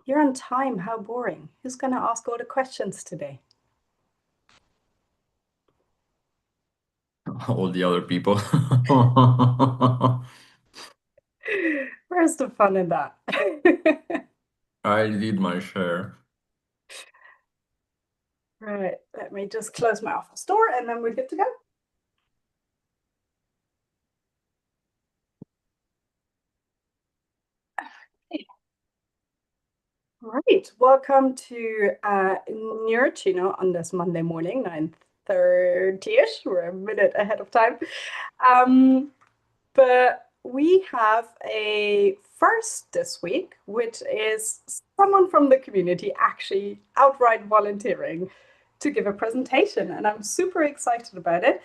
you're on time. How boring. Who's going to ask all the questions today? All the other people. Where's the fun in that? I did my share. Right, let me just close my office door and then we're good to go. Right, welcome to Neuroccino on this Monday morning, 9:30ish. We're a minute ahead of time. But we have a first this week, which is someone from the community actually outright volunteering to give a presentation, and I'm super excited about it.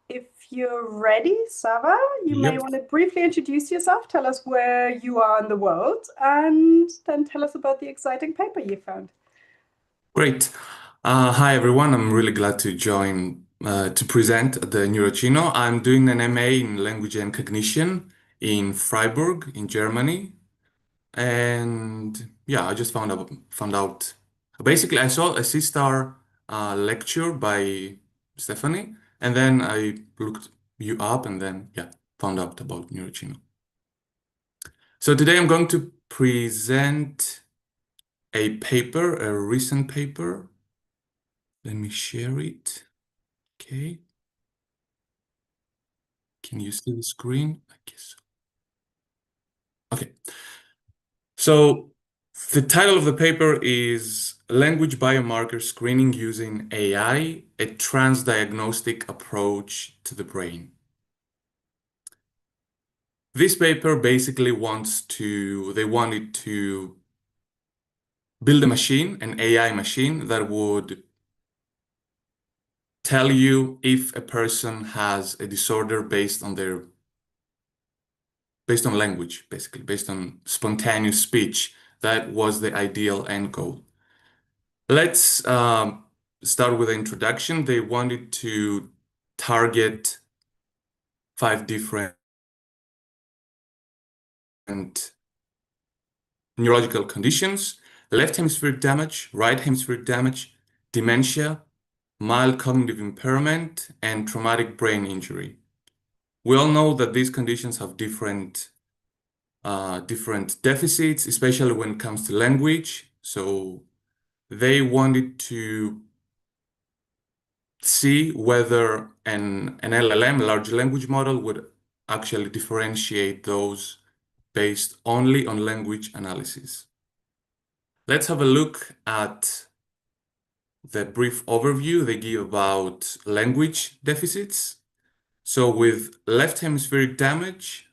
If you're ready, Sava, you may Yep. want to briefly introduce yourself, tell us where you are in the world, and then tell us about the exciting paper you found. Great. Hi, everyone. I'm really glad to join to present the Neuroccino. I'm doing an MA in Language and Cognition in Freiburg, in Germany. And yeah, I just found out. Basically, I saw a C-star lecture by Stephanie, and then I looked you up, and then yeah, found out about Neuroccino. So today I'm going to present a paper, a recent paper. Let me share it. Okay. Can you see the screen? I guess so. Okay. So the title of the paper is Language Biomarker Screening Using AI, a Transdiagnostic Approach to the Brain. This paper basically they wanted to build a machine, an AI machine that would tell you if a person has a disorder based on language, basically, based on spontaneous speech. That was the ideal end goal. Let's start with the introduction. They wanted to target 5 different neurological conditions: left hemispheric damage, right hemispheric damage, dementia, mild cognitive impairment, and traumatic brain injury. We all know that these conditions have different deficits, especially when it comes to language. So they wanted to see whether an LLM, a large language model, would actually differentiate those based only on language analysis. Let's have a look at the brief overview they give about language deficits. So with left hemispheric damage,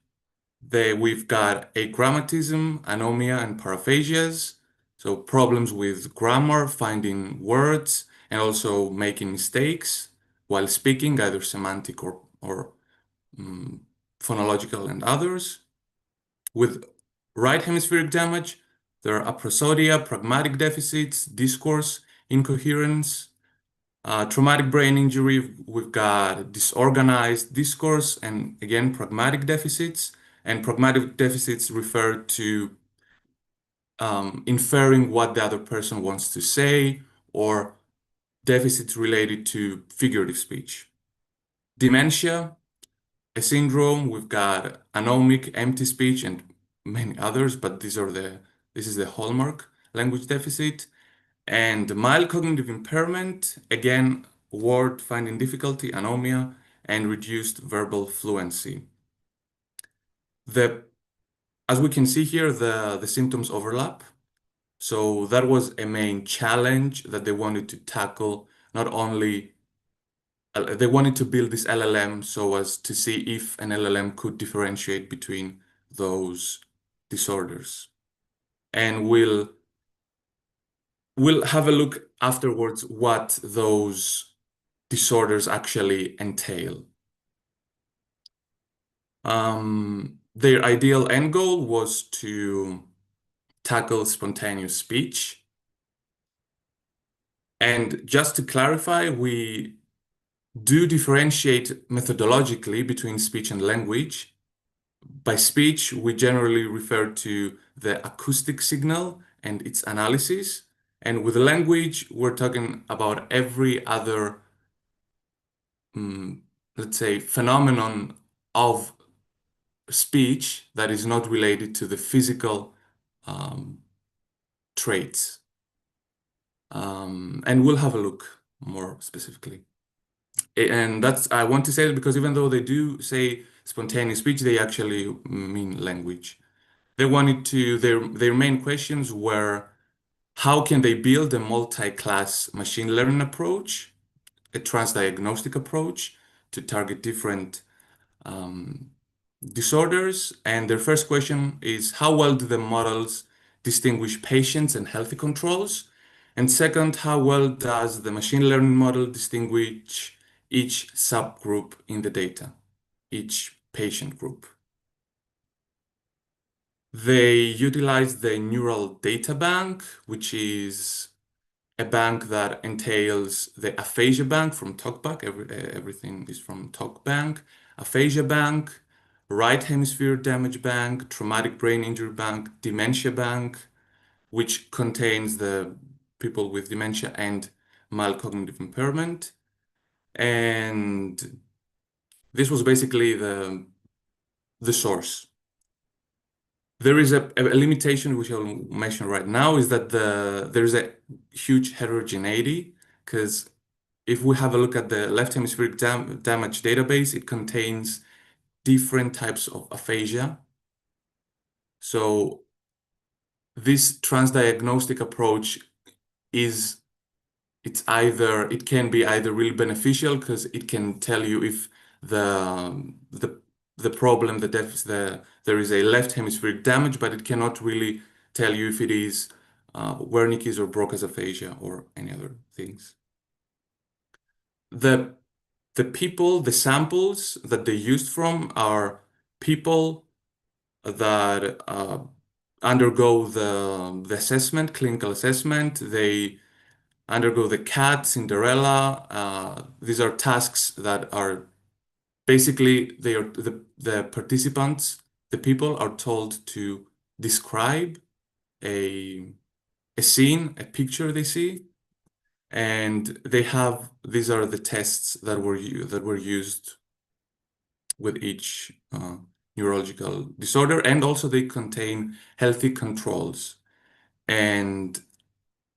we've got agrammatism, anomia, and paraphasias. So problems with grammar, finding words, and also making mistakes while speaking, either semantic or phonological and others. With right hemispheric damage, there are aprosodia, pragmatic deficits, discourse, incoherence. Traumatic brain injury, we've got disorganized discourse and again, pragmatic deficits. And pragmatic deficits refer to inferring what the other person wants to say, or deficits related to figurative speech. Dementia, a syndrome, we've got anomic, empty speech, and many others, but this is the hallmark language deficit. And mild cognitive impairment, again, word finding difficulty, anomia, and reduced verbal fluency. As we can see here, the symptoms overlap. So that was a main challenge that they wanted to tackle. Not only they wanted to build this LLM so as to see if an LLM could differentiate between those disorders. And we'll have a look afterwards what those disorders actually entail. Their ideal end goal was to tackle spontaneous speech. And just to clarify, we do differentiate methodologically between speech and language. By speech, we generally refer to the acoustic signal and its analysis. And with language, we're talking about every other, mm, let's say, phenomenon of speech that is not related to the physical um, traits. And we'll have a look more specifically. And that's, I want to say that because even though they do say spontaneous speech, they actually mean language. They wanted to, their main questions were how can they build a multi-class machine learning approach, a transdiagnostic approach to target different um, disorders. And their first question is how well do the models distinguish patients and healthy controls? And second, how well does the machine learning model distinguish each subgroup in the data, each patient group? They utilize the neural data bank, which is a bank that entails the aphasia bank from TalkBank. Everything is from TalkBank. Aphasia bank, right hemisphere damage bank, traumatic brain injury bank, dementia bank, which contains the people with dementia and mild cognitive impairment. And this was basically the source. There is a limitation which I'll mention right now is that there's a huge heterogeneity because if we have a look at the left hemispheric damage database, it contains different types of aphasia. So this transdiagnostic approach is it can be either really beneficial because it can tell you if the problem, there is a left hemispheric damage, but it cannot really tell you if it is Wernicke's or Broca's aphasia or any other things. The the samples that they used from are people that undergo the assessment, clinical assessment. They undergo the CAT, Cinderella. These are tasks that are basically they are the participants, the people are told to describe a a scene, a picture they see, and these are the tests that were used with each neurological disorder, and also they contain healthy controls. And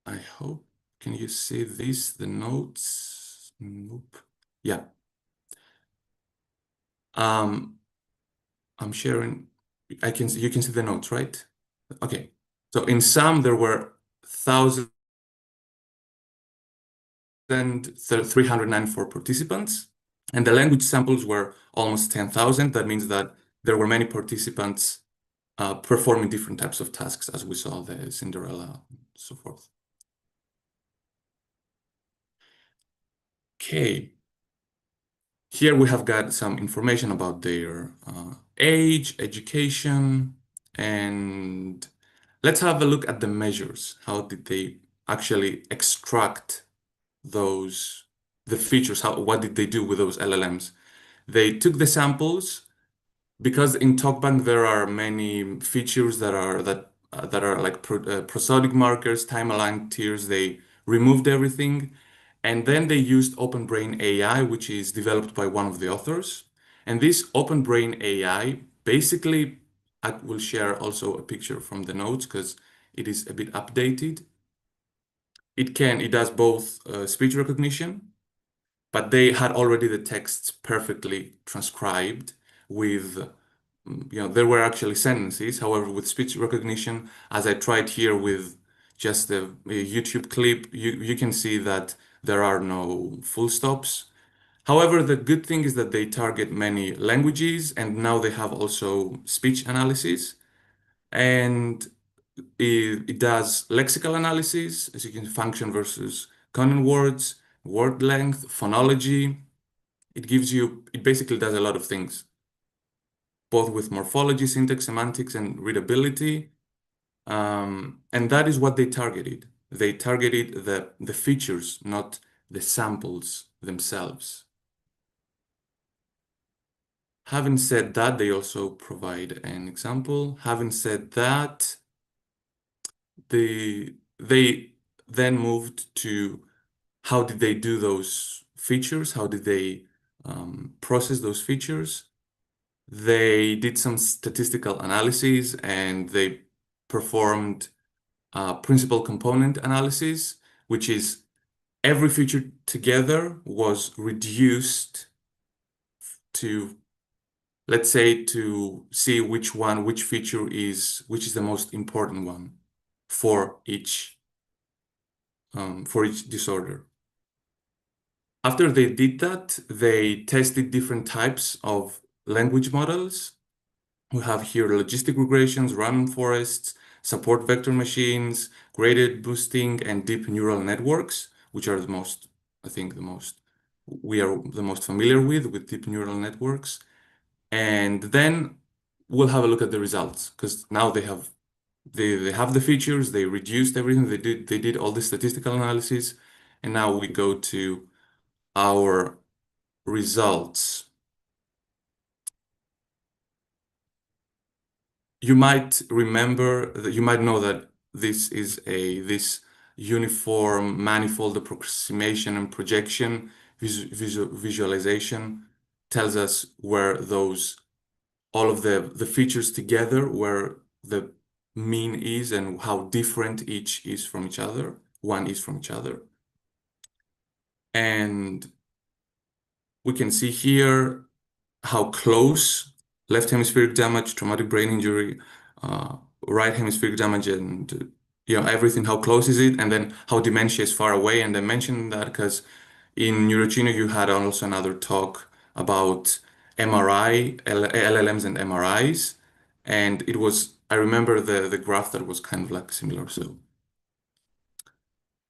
I hope, can you see this, the notes? Nope. Yeah. Um, I'm sharing. You can see the notes, right? Okay. So in sum, there were 1,394 participants, and the language samples were almost 10,000. That means that there were many participants performing different types of tasks, as we saw the Cinderella and so forth. Okay. Here we have got some information about their age, education, and let's have a look at the measures. How did they actually extract the features? What did they do with those LLMs? They took the samples because in TalkBank there are many features that are like prosodic markers, time-aligned tiers. They removed everything, and then they used OpenBrain AI, which is developed by one of the authors. And this OpenBrain AI basically, I will share also a picture from the notes because it is a bit updated. It does both speech recognition, but they had already the texts perfectly transcribed with there were actually sentences. However, with speech recognition, as I tried here with just a YouTube clip, you can see that there are no full stops. However, the good thing is that they target many languages, and now they have also speech analysis. And it does lexical analysis, as you can function versus common words, word length, phonology. It basically does a lot of things, both with morphology, syntax, semantics, and readability. And that is what they targeted. They targeted the features, not the samples themselves. Having said that, they also provide an example. Having said that, they then moved to how did they do those features? How did they process those features? They did some statistical analysis and they performed principal component analysis, which is every feature together was reduced to, let's say, to see which feature which is the most important one for each disorder. After they did that, they tested different types of language models. We have here logistic regressions, random forests, support vector machines, graded boosting, and deep neural networks, which are I think we are the most familiar with deep neural networks. And then we'll have a look at the results because now they have the features, they reduced everything, they did all the statistical analysis, and now we go to our results. You might remember that you might know that this uniform manifold approximation and projection visualization tells us where all of the features together, where the mean is and how different each is from each other, one is from each other. And we can see here how close left hemispheric damage, traumatic brain injury, uh, right hemispheric damage, and everything, how close is it, and then how dementia is far away. And I mentioned that because in Neuroccino you had also another talk about MRI, LLMs and MRIs, and I remember the graph that was kind of like similar. So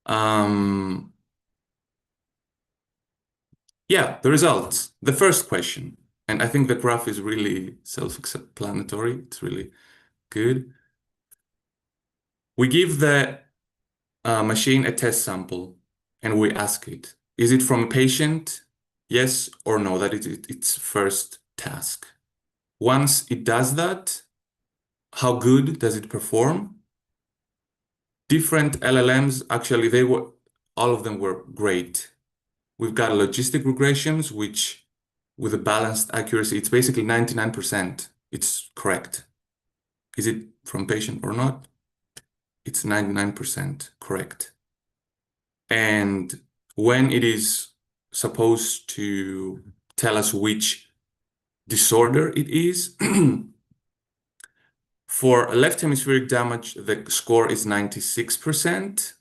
um, yeah, the results. The first question, and I think the graph is really self-explanatory. It's really good. We give the machine a test sample and we ask it, is it from a patient? Yes or no? That is its first task. Once it does that, how good does it perform? Different LLMs, actually, all of them were great. We've got logistic regressions, which with a balanced accuracy, it's basically 99%. It's correct. Is it from patient or not? It's 99% correct. And when it is supposed to tell us which disorder it is, for left hemispheric damage, the score is 96%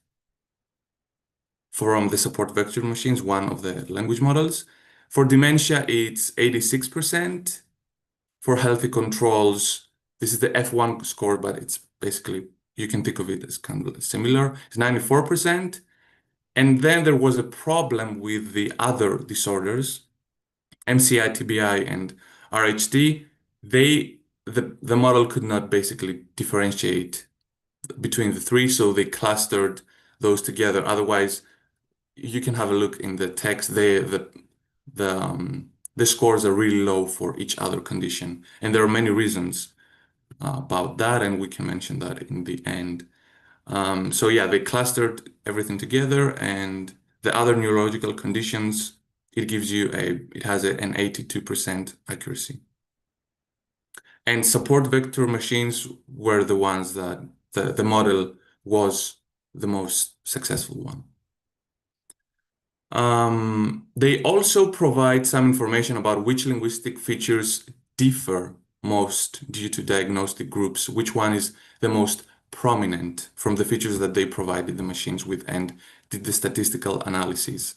from the support vector machines, one of the language models. For dementia, it's 86%. For healthy controls, this is the F1 score, but it's basically, you can think of it as kind of similar. It's 94%. And then there was a problem with the other disorders, MCI, TBI, and RHD. The model could not basically differentiate between the three, so they clustered those together. Otherwise, you can have a look in the text. The scores are really low for each other condition, and there are many reasons about that, and we can mention that in the end. So yeah, they clustered everything together, and the other neurological conditions, it has an 82% accuracy. And support vector machines were the ones that the model was the most successful one. They also provide some information about which linguistic features differ most due to diagnostic groups, which one is the most prominent from the features that they provided the machines with and did the statistical analysis.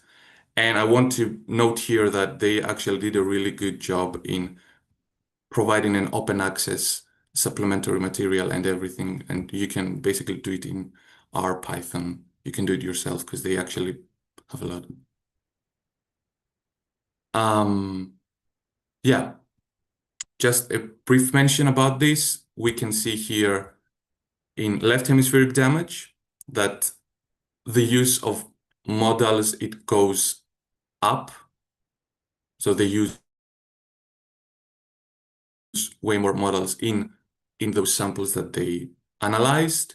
And I want to note here that they actually did a really good job in providing an open access supplementary material and everything. And you can basically do it in R Python. You can do it yourself because they actually have a lot. Yeah, just a brief mention about this. We can see here in left hemispheric damage that the use of modals, it goes up. So they use way more models in those samples that they analyzed.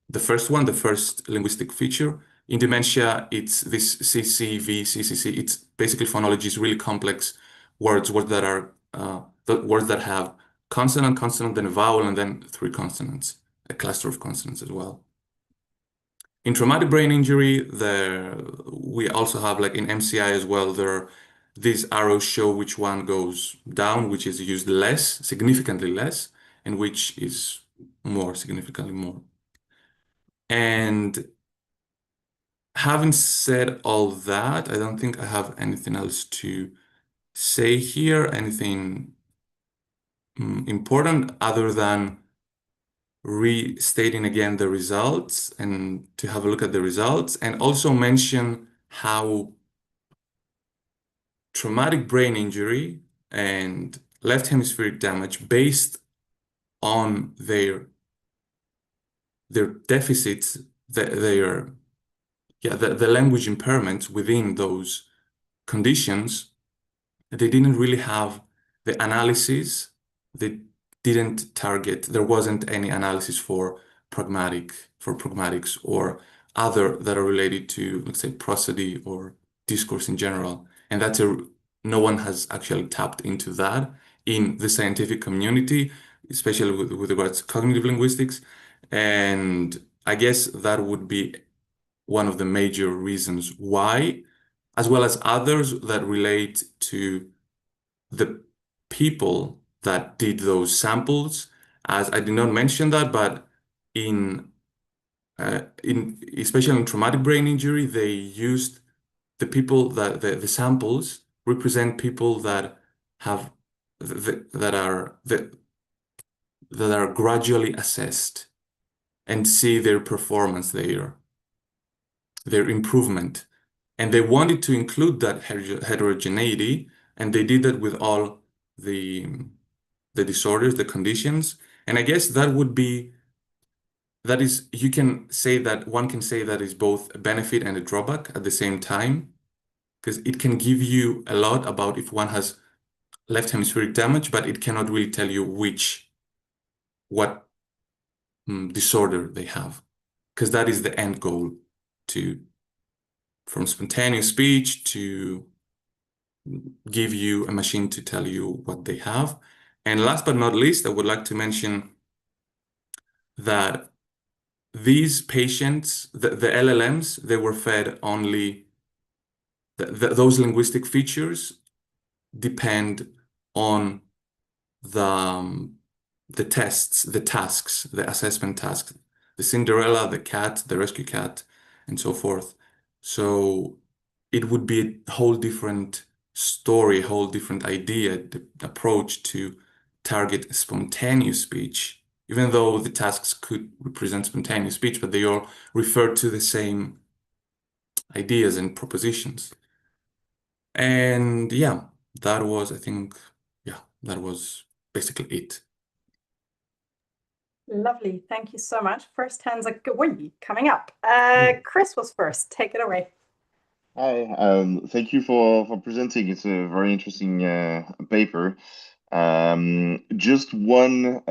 The first one, the first linguistic feature. In dementia, it's this CCV, CCC. It's basically phonology is really complex words that are the words that have consonant, then a vowel, and then three consonants, a cluster of consonants as well. In traumatic brain injury, we also have, like in MCI as well, these arrows show which one goes down, which is used less, significantly less, and which is more, significantly more. And having said all that, I don't think I have anything else to say here, anything important other than restating again the results and to have a look at the results and also mention how traumatic brain injury and left hemispheric damage based on their deficits, the language impairments within those conditions, they didn't really have the analysis. They didn't target, there wasn't any analysis for pragmatics or other that are related to, let's say, prosody or discourse in general. And no one has actually tapped into that in the scientific community, especially with regards to cognitive linguistics. And I guess that would be one of the major reasons why, as well as others that relate to the people that did those samples. As I did not mention that, but in especially in traumatic brain injury, they used the people that the samples represent people that have that are gradually assessed and see their performance, their improvement. And they wanted to include that heterogeneity, and they did that with all the the disorders, the conditions. And I guess that is, you can say that one can say that is both a benefit and a drawback at the same time, because it can give you a lot about if one has left hemispheric damage, but it cannot really tell you what disorder they have, because that is the end goal to from spontaneous speech to give you a machine to tell you what they have. And last but not least, I would like to mention that these patients, the LLMs, they were fed only those linguistic features depend on the the tests, the tasks, the assessment tasks, the Cinderella, the cat, the rescue cat, and so forth. So it would be a whole different story, a whole different idea, the approach to target spontaneous speech, even though the tasks could represent spontaneous speech, but they all refer to the same ideas and propositions. And yeah, that was, I think, yeah, that was basically it. Lovely. Thank you so much. First hands are coming up. Chris was first. Take it away. Hi, thank you for presenting. It's a very interesting paper. Just one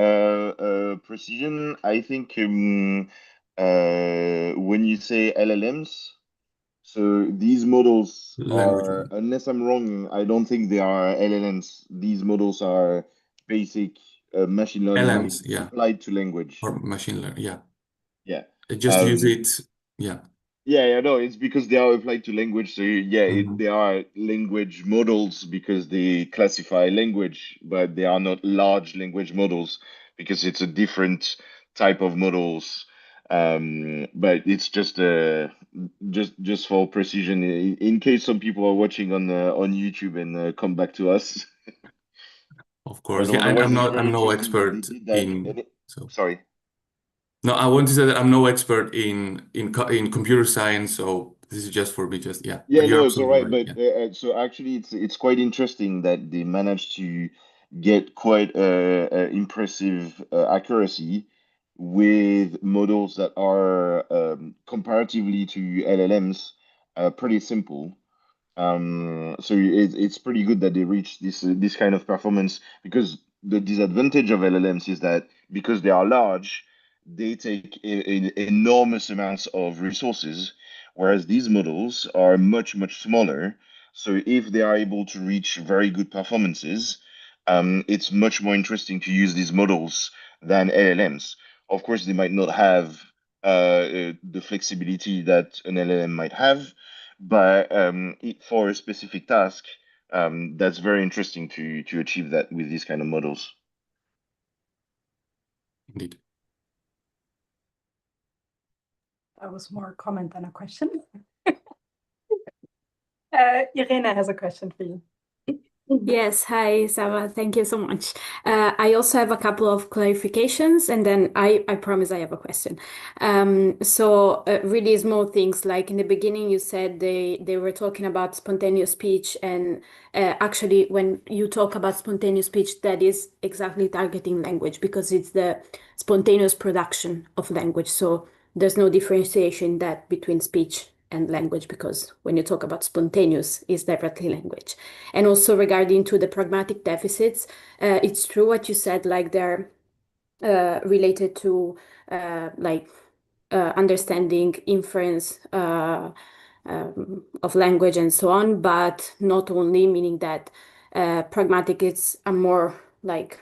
precision. I think when you say LLMs, so these models Language are, model. unless I'm wrong, I don't think they are LLMs. These models are basic machine learning LMs, models yeah, applied to language. or machine learning, yeah. Yeah. Just use Um, it, yeah. Yeah, no, it's because they are applied to language. So yeah, Mhm. they are language models because they classify language, but they are not large language models because it's a different type of models. But it's just for precision, in case some people are watching on YouTube and come back to us. Of But course, yeah. And otherwise, it's very I'm no interesting that they expert did that. in, so Sorry. no, I want to say that I'm no expert in computer science, so this is just for me, just yeah. But Yeah, you're no, it's all absolutely right. right, But yeah. so actually, it's quite interesting that they managed to get quite impressive accuracy with models that are comparatively to LLMs pretty simple. So it's pretty good that they reached this kind of performance because the disadvantage of LLMs is that because they are large, they take enormous amounts of resources, whereas these models are much, much smaller. So if they are able to reach very good performances, it's much more interesting to use these models than LLMs. Of course, they might not have the flexibility that an LLM might have, but for a specific task, that's very interesting to achieve that with these kind of models. Indeed. That was more a comment than a question. Irene has a question for you. Yes, hi, Sava. Thank you so much. I also have a couple of clarifications, and then I promise I have a question. Really small things. Like in the beginning, you said they were talking about spontaneous speech, and actually, when you talk about spontaneous speech, that is exactly targeting language because it's the spontaneous production of language. So there's no differentiation that between speech and language because when you talk about spontaneous, it's directly language. And also regarding to the pragmatic deficits, it's true what you said, like they're related to understanding inference of language and so on, but not only, meaning that pragmatic is a more like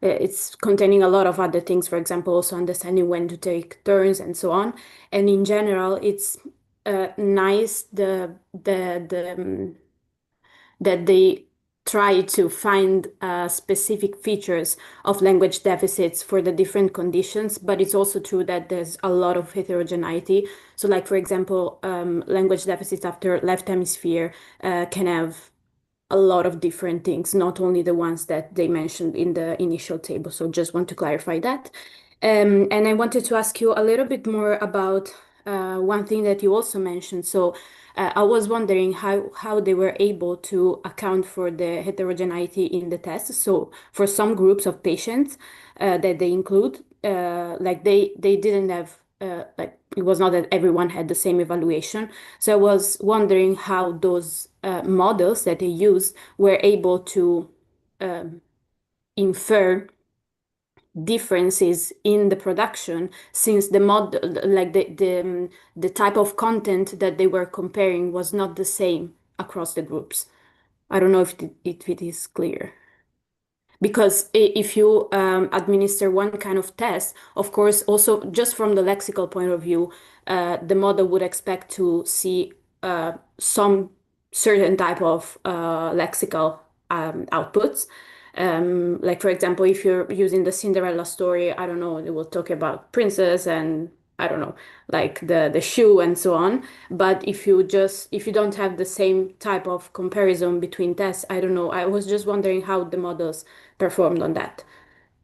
it's containing a lot of other things, for example, also understanding when to take turns and so on. And in general, it's nice that they try to find specific features of language deficits for the different conditions, but it's also true that there's a lot of heterogeneity. So, like for example, language deficits after left hemisphere can have a lot of different things, not only the ones that they mentioned in the initial table. So just want to clarify that. And I wanted to ask you a little bit more about one thing that you also mentioned. So I was wondering how they were able to account for the heterogeneity in the test. So for some groups of patients that they include, like they didn't have like it was not that everyone had the same evaluation. So I was wondering how those models that they used were able to infer differences in the production since the mod like the type of content that they were comparing was not the same across the groups. I don't know if it is clear. Because if you administer one kind of test, of course, also just from the lexical point of view, the model would expect to see some certain type of lexical outputs. Like, for example, if you're using the Cinderella story, I don't know, it will talk about princess and I don't know, like the shoe and so on. But if you don't have the same type of comparison between tests, I don't know. I was just wondering how the models performed on that,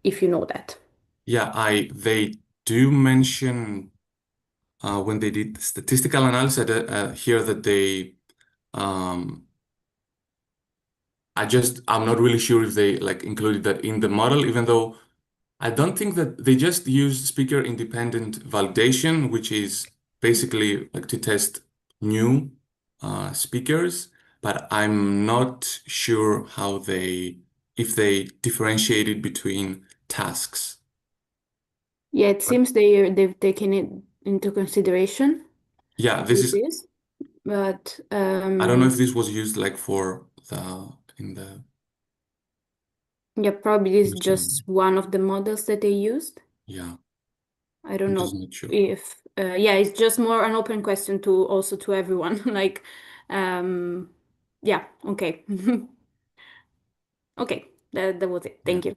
if you know that. Yeah, they do mention when they did statistical analysis here that they um, I'm not really sure if they like included that in the model, even though I don't think that they just use speaker independent validation, which is basically like to test new speakers, but I'm not sure how if they differentiated between tasks. Yeah, it But seems they've taken it into consideration yeah, this with is, this, but I don't know if this was used like for in the yeah, probably it's machine. just one of the models that they used. Yeah, I don't I'm just know not sure. if yeah, it's just more an open question to also to everyone. Like, um, yeah, okay, okay, that was it. Yeah. Thank you.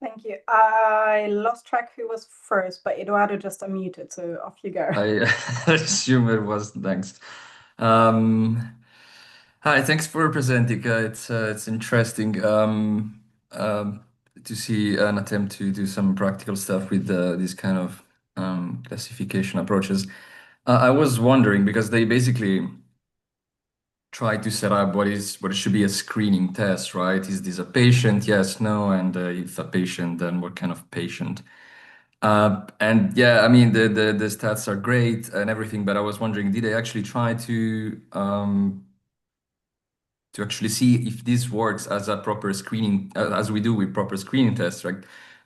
Thank you. I lost track who was first, but Eduardo just unmuted, so off you go. I assume it was next. Um, Hi, thanks for presenting. It's interesting to see an attempt to do some practical stuff with these kind of classification approaches. I was wondering because they basically try to set up what should be a screening test, right? Is this a patient? Yes, no, and if a patient, then what kind of patient? And yeah, I mean the stats are great and everything, but I was wondering, did they actually try to to actually see if this works as a proper screening, as we do with proper screening tests, right?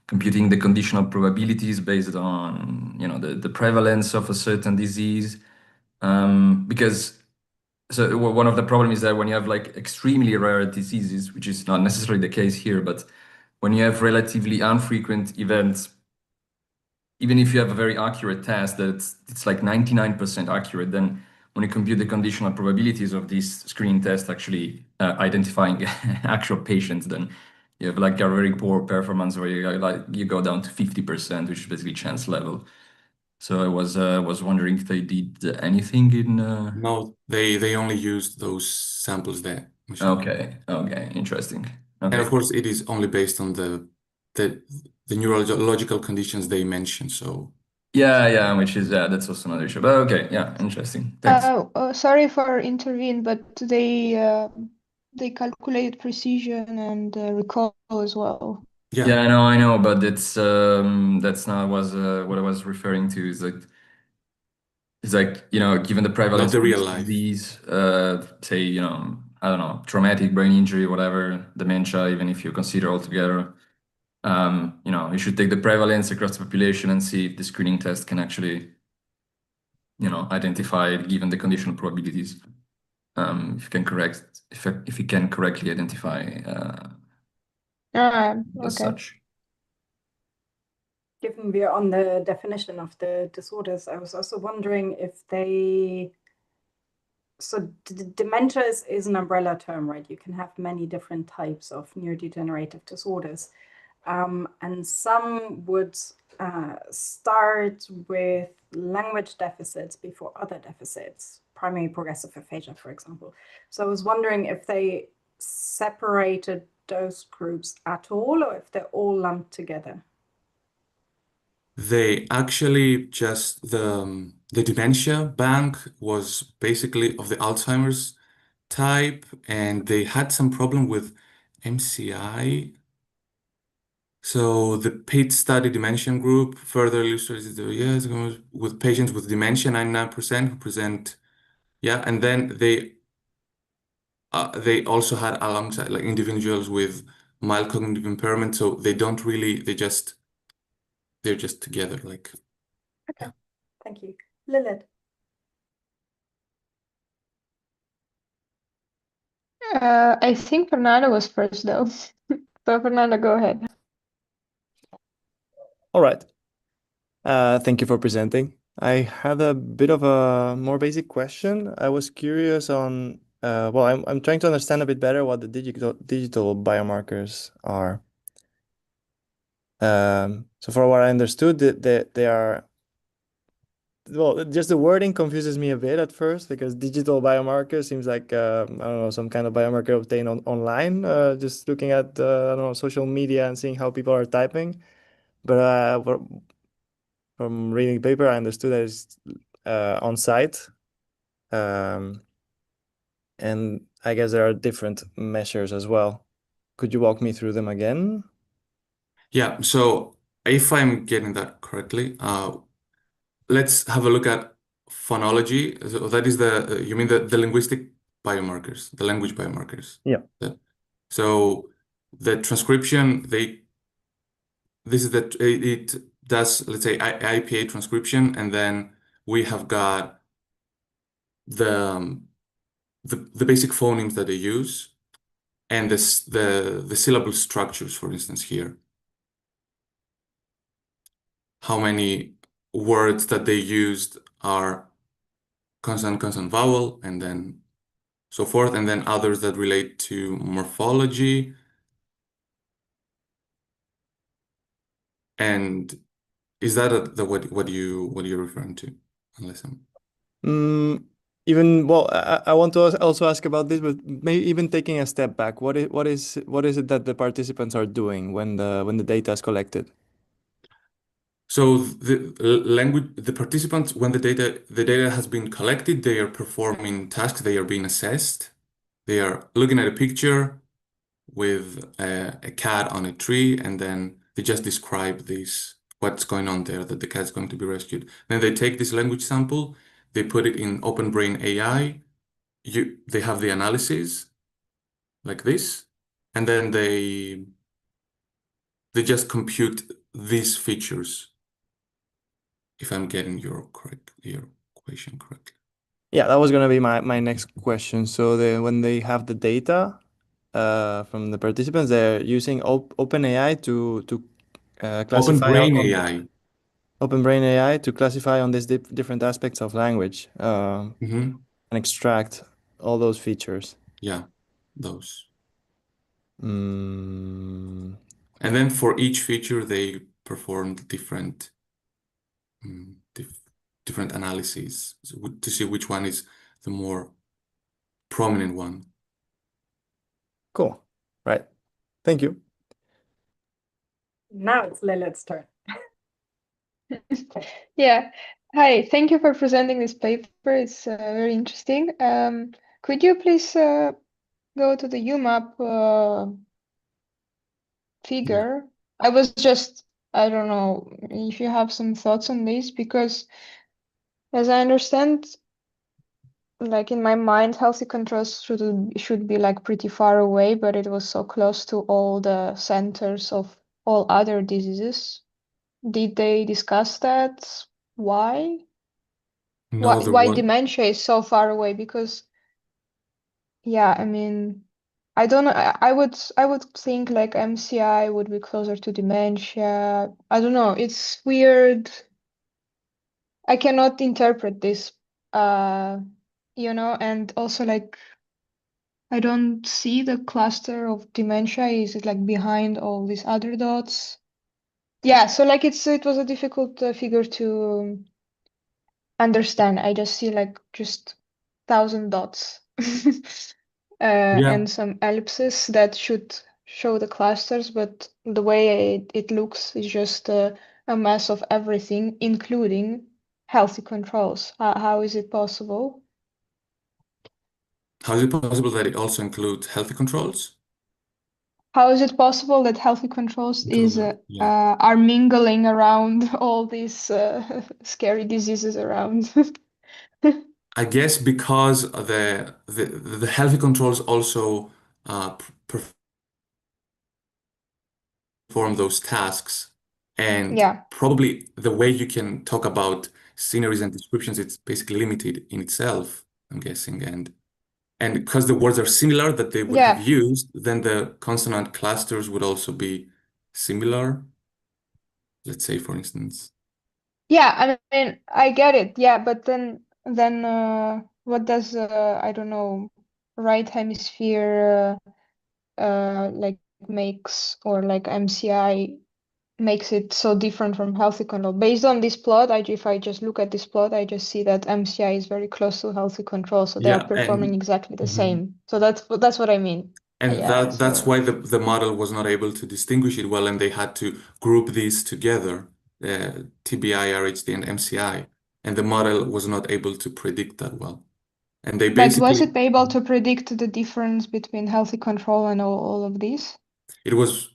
Computing the conditional probabilities based on, the prevalence of a certain disease. Because one of the problems is that when you have like extremely rare diseases, which is not necessarily the case here, but when you have relatively infrequent events, even if you have a very accurate test that it's like 99% accurate, then when you compute the conditional probabilities of this screening test actually identifying actual patients, then you have like a very poor performance where you go down to 50%, which is basically chance level. So I was wondering if they did anything in. No, they only used those samples there. Okay, interesting. And Okay. of course, it is only based on the the neurological conditions they mentioned. So Yeah, which is that's also another issue. But okay, yeah, interesting. Thanks. Sorry for intervene, but they calculate precision and recall as well. yeah, Yeah, I know, but that's not was what I was referring to. Is like given the not prevalence the of real this life. disease, say I don't know, traumatic brain injury, whatever, dementia, even if you consider altogether, you should take the prevalence across the population and see if the screening test can actually identify given the conditional probabilities. If you can if you can correctly identify as Okay. such. Given we're on the definition of the disorders, I was also wondering if dementia is an umbrella term, right? You can have many different types of neurodegenerative disorders. And some would start with language deficits before other deficits, primary progressive aphasia, for example. So I was wondering if they separated those groups at all, or if they're all lumped together. They actually just the dementia bank was basically of the Alzheimer's type, and they had some problem with MCI. So the PATE study dementia group further illustrates the yes with patients with dementia, 99% who present, yeah, and then they also had alongside like individuals with mild cognitive impairment, so they don't really they're just together like Okay, thank you. Lilith. I think Fernando was first though. So Fernando, go ahead. All right. Thank you for presenting. I had a bit of a more basic question. I was curious on, well, I'm trying to understand a bit better what the digital biomarkers are. So for what I understood, they are, well, just the wording confuses me a bit at first because digital biomarker seems like, I don't know, some kind of biomarker obtained online, just looking at, I don't know, social media and seeing how people are typing. But from reading the paper, I understood that it's on site. And I guess there are different measures as well. Could you walk me through them again? yeah. So if I'm getting that correctly, let's have a look at phonology. So that is you mean the linguistic biomarkers, the language biomarkers. Yeah. So the transcription, this is that it does, let's say, IPA transcription, and then we have got the the basic phonemes that they use, and the syllable structures, for instance, here. How many words that they used are consonant, consonant, vowel, and then so forth, and then others that relate to morphology. And is that what you're referring to? Unless I'm Mm, even well, I want to also ask about this, but maybe even taking a step back, what is it that the participants are doing when the data is collected? so the participants, when the data has been collected, they are performing tasks, they are being assessed, they are looking at a picture with a cat on a tree, and then they just describe what's going on there, that the cat's going to be rescued. Then they take this language sample, they put it in Open Brain AI, they have the analysis, like this, and then they just compute these features, if I'm getting your equation correctly. Yeah, that was gonna be my next question. So when they have the data from the participants, they're using OpenAI to Open classify Brain on AI. OpenBrain AI to classify on these different aspects of language Mm-hmm. and extract all those features. Yeah, those. Mm, And then for each feature, they performed different analyses to see which one is the more prominent one. cool. Right. Thank you. Now it's Lilith's turn. Yeah. Hi, thank you for presenting this paper. It's very interesting. Could you please go to the UMAP figure? I was just, I don't know if you have some thoughts on this, because as I understand, like in my mind, healthy controls should be like pretty far away, but it was so close to all the centers of all other diseases. Did they discuss that? Why? No, there Why was dementia is so far away? Because yeah, I mean, I don't know. I would think like MCI would be closer to dementia. I don't know. It's weird. I cannot interpret this. Uh, and also like I don't see the cluster of dementia. Is it like behind all these other dots? Yeah, so like it was a difficult figure to understand. I just see like just 1,000 dots yeah. and some ellipses that should show the clusters, but the way it looks is just a mess of everything, including healthy controls. How is it possible? How is it possible that it also includes healthy controls? How is it possible that healthy controls Include that, yeah. are mingling around all these scary diseases around? I guess because the healthy controls also perform those tasks, and Yeah, probably the way you can talk about sceneries and descriptions, it's basically limited in itself, I'm guessing, and because the words are similar that they would have yeah, used, then the consonant clusters would also be similar. Let's say, for instance. yeah. I mean, I get it. Yeah, but then what does I don't know, right hemisphere like makes, or like MCI makes it so different from healthy control? Based on this plot, if I just look at this plot, I just see that MCI is very close to healthy control, so they are Yeah, performing and exactly the mhm. same. So that's what I mean. And Yeah. that's So why the model was not able to distinguish it well, and they had to group these together, TBI, RHD, and MCI, and the model was not able to predict that well. And they but was basically it able to predict the difference between healthy control and all of these? it was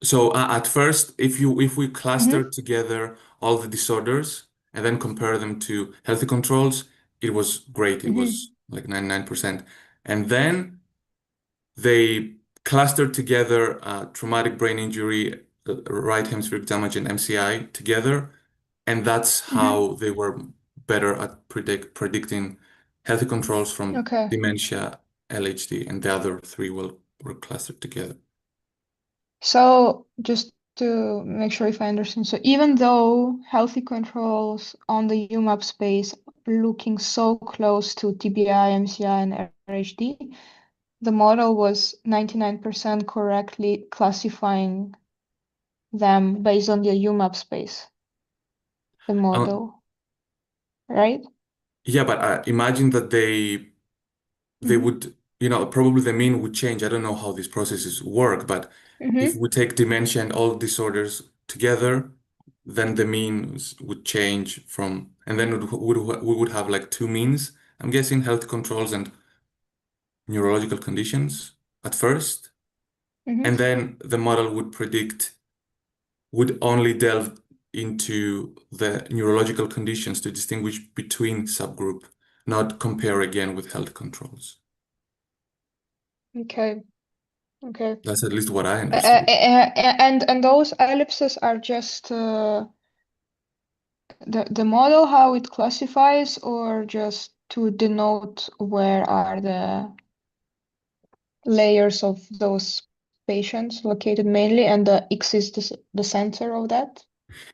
so at first, if we cluster Mm-hmm. together all the disorders and then compare them to healthy controls, it was great. It Mm-hmm. was like 99%. And then they clustered together traumatic brain injury, right hemispheric damage, and MCI together, and that's Mm-hmm. how they were better at predicting healthy controls from Okay. dementia, LHD, and the other three were clustered together. So just to make sure if I understand, so even though healthy controls on the UMAP space looking so close to TBI, MCI, and RHD, the model was 99% correctly classifying them based on the UMAP space, the Uh, model, right? yeah, but imagine that they Mm-hmm. would, probably the mean would change. I don't know how these processes work, but if Mm-hmm. we take dementia and all disorders together, then the means would change and then we would have like two means. I'm guessing health controls and neurological conditions at first. And Mm-hmm. then the model would only delve into the neurological conditions to distinguish between subgroup, not compare again with health controls. Okay. Okay. That's at least what I understood. And those ellipses are just the model how it classifies, or just to denote where are the layers of those patients located mainly, and the X is the center of that?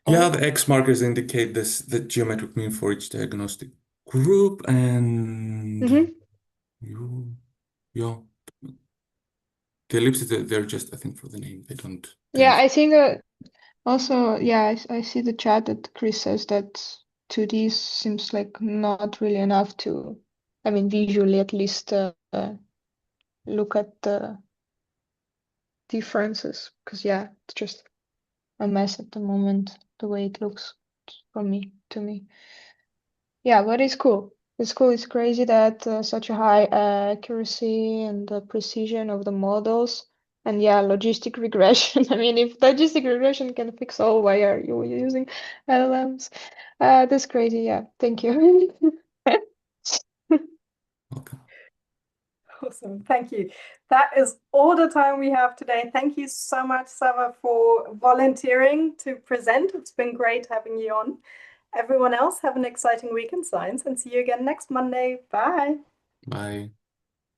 Yeah, Or the X markers indicate the geometric mean for each diagnostic group, and yeah, the ellipses they're just, I think, for the name. They don't yeah, tend. I think also, yeah, I see the chat that Chris says that 2D seems like not really enough to, I mean, visually at least, look at the differences, because yeah, it's just a mess at the moment the way it looks to me. Yeah, but it's cool. It's cool. It's crazy that such a high accuracy and precision of the models. And yeah, logistic regression. I mean, if logistic regression can fix all, why are you using LLMs? That's crazy. Yeah, thank you. Okay. Awesome. Thank you. That is all the time we have today. Thank you so much, Sava, for volunteering to present. It's been great having you on. Everyone else, have an exciting week in science and see you again next Monday. Bye. Bye.